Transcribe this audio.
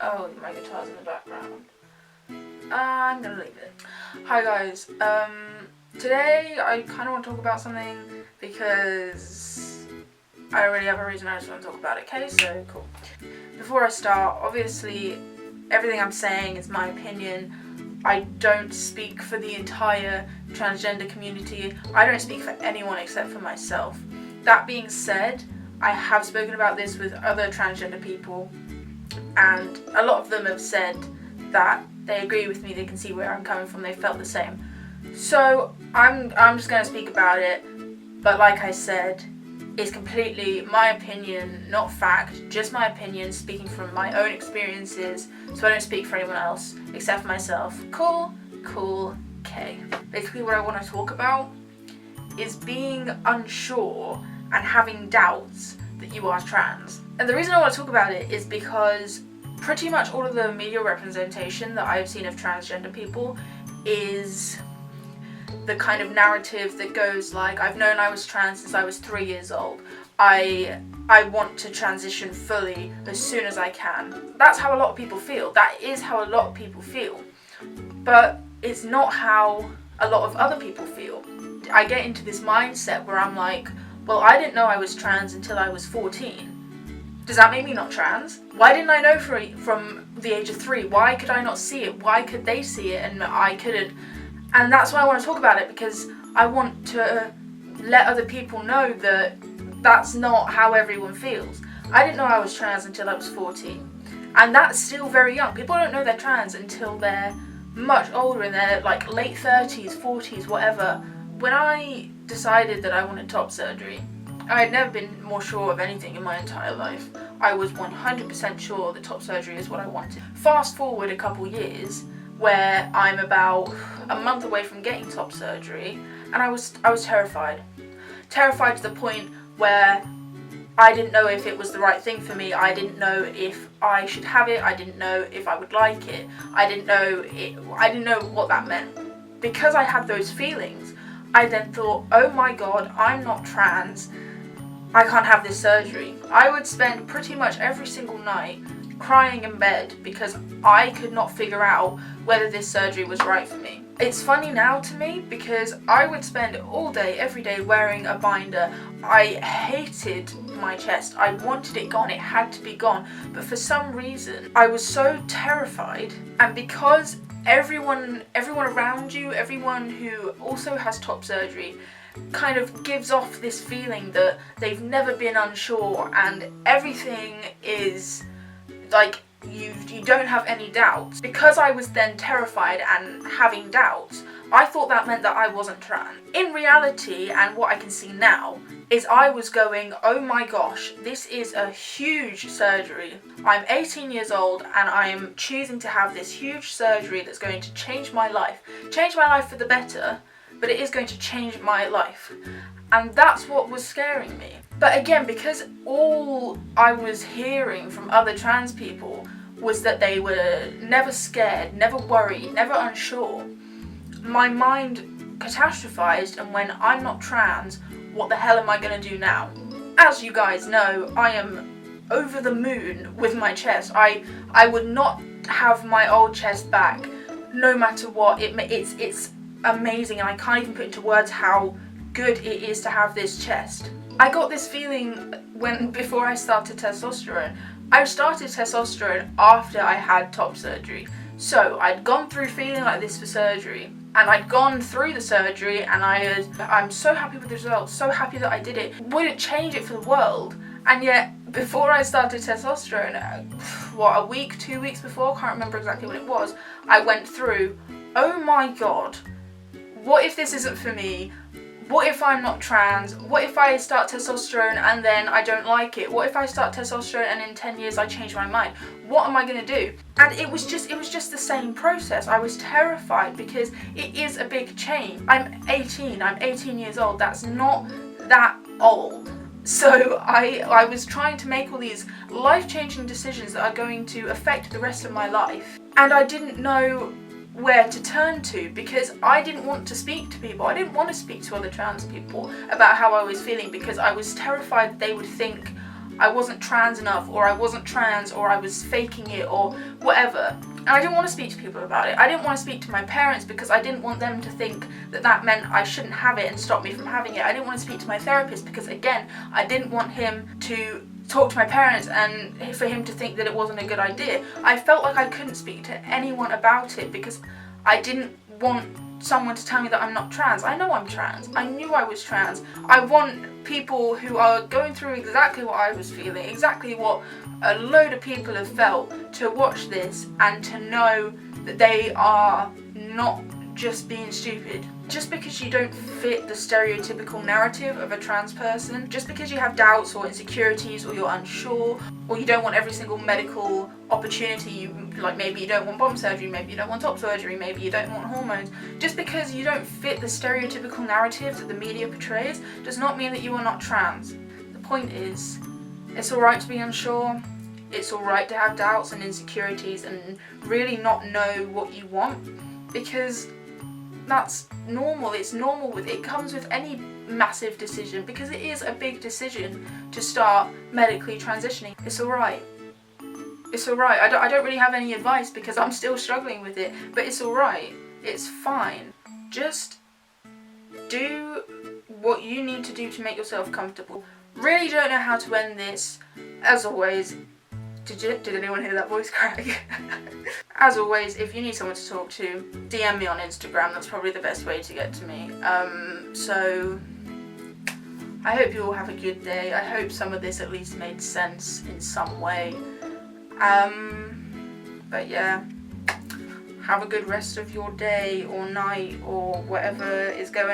Oh, my guitar's in the background. I'm gonna leave it. Hi guys, today I kind of want to talk about something because I don't really have a reason. I just want to talk about it, okay? So, cool. Before I start, obviously everything I'm saying is my opinion. I don't speak for the entire transgender community. I don't speak for anyone except for myself. That being said, I have spoken about this with other transgender people, and a lot of them have said that they agree with me, they can see where I'm coming from, they felt the same. So I'm just going to speak about it, but like I said, it's completely my opinion, not fact, just my opinion, speaking from my own experiences, so I don't speak for anyone else except for myself. Cool, okay. Basically what I want to talk about is being unsure and having doubts that you are trans. And the reason I want to talk about it is because pretty much all of the media representation that I've seen of transgender people is the kind of narrative that goes like, I've known I was trans since I was 3 years old. I want to transition fully as soon as I can. That's how a lot of people feel. That is how a lot of people feel. But it's not how a lot of other people feel. I get into this mindset where I'm like, well, I didn't know I was trans until I was 14. Does that make me not trans? Why didn't I know from the age of 3? Why could I not see it? Why could they see it and I couldn't? And that's why I want to talk about it, because I want to let other people know that that's not how everyone feels. I didn't know I was trans until I was 14. And that's still very young. People don't know they're trans until they're much older, in their like late 30s, 40s, whatever. When I decided that I wanted top surgery, I had never been more sure of anything in my entire life. I was 100% sure that top surgery is what I wanted. Fast forward a couple years, where I'm about a month away from getting top surgery, and I was terrified. Terrified to the point where I didn't know if it was the right thing for me. I didn't know if I should have it. I didn't know if I would like it. I didn't know what that meant. Because I had those feelings, I then thought, oh my god, I'm not trans. I can't have this surgery. I would spend pretty much every single night crying in bed because I could not figure out whether this surgery was right for me. It's funny now to me because I would spend all day, every day wearing a binder. I hated my chest. I wanted it gone. It had to be gone. But for some reason, I was so terrified. And because everyone around you, everyone who also has top surgery, kind of gives off this feeling that they've never been unsure and everything is like you don't have any doubts. Because I was then terrified and having doubts, I thought that meant that I wasn't trans. In reality, and what I can see now, is I was going, oh my gosh, this is a huge surgery. I'm 18 years old and I am choosing to have this huge surgery that's going to change my life for the better, but it is going to change my life. And that's what was scaring me. But again, because all I was hearing from other trans people was that they were never scared, never worried, never unsure, my mind catastrophized and when I'm not trans, what the hell am I going to do now? As you guys know, I am over the moon with my chest. I would not have my old chest back no matter what. It's amazing, and I can't even put into words how good it is to have this chest. I got this feeling before I started testosterone. I started testosterone after I had top surgery. So I'd gone through feeling like this for surgery, and I'd gone through the surgery, and I'm so happy with the results, so happy that I did it. Wouldn't change it for the world. And yet, before I started testosterone, a week, 2 weeks before, can't remember exactly when it was, I went through, oh my god, what if this isn't for me? What if I'm not trans? What if I start testosterone and then I don't like it? What if I start testosterone and in 10 years I change my mind? What am I going to do? And it was just the same process. I was terrified because it is a big change. I'm 18 years old. That's not that old. So I was trying to make all these life-changing decisions that are going to affect the rest of my life. And I didn't know where to turn to because I didn't want to speak to people. I didn't want to speak to other trans people about how I was feeling because I was terrified they would think I wasn't trans enough, or I wasn't trans, or I was faking it, or whatever. And I didn't want to speak to people about it. I didn't want to speak to my parents because I didn't want them to think that that meant I shouldn't have it and stop me from having it. I didn't want to speak to my therapist because, again, I didn't want him to talk to my parents and for him to think that it wasn't a good idea. I felt like I couldn't speak to anyone about it because I didn't want someone to tell me that I'm not trans. I know I'm trans. I knew I was trans. I want people who are going through exactly what I was feeling, exactly what a load of people have felt, to watch this and to know that they are not just being stupid. Just because you don't fit the stereotypical narrative of a trans person, just because you have doubts or insecurities, or you're unsure, or you don't want every single medical opportunity, like maybe you don't want bottom surgery, maybe you don't want top surgery, maybe you don't want hormones, just because you don't fit the stereotypical narrative that the media portrays does not mean that you are not trans. The point is, it's alright to be unsure, it's alright to have doubts and insecurities and really not know what you want, because that's normal. It's normal. It comes with any massive decision, because it is a big decision to start medically transitioning. It's alright. It's alright. I don't really have any advice because I'm still struggling with it, but it's alright. It's fine. Just do what you need to do to make yourself comfortable. Really don't know how to end this. As always, did anyone hear that voice crack? As always, if you need someone to talk to, DM me on Instagram. That's probably the best way to get to me. So I hope you all have a good day. I hope some of this at least made sense in some way. But yeah, have a good rest of your day or night or whatever is going on.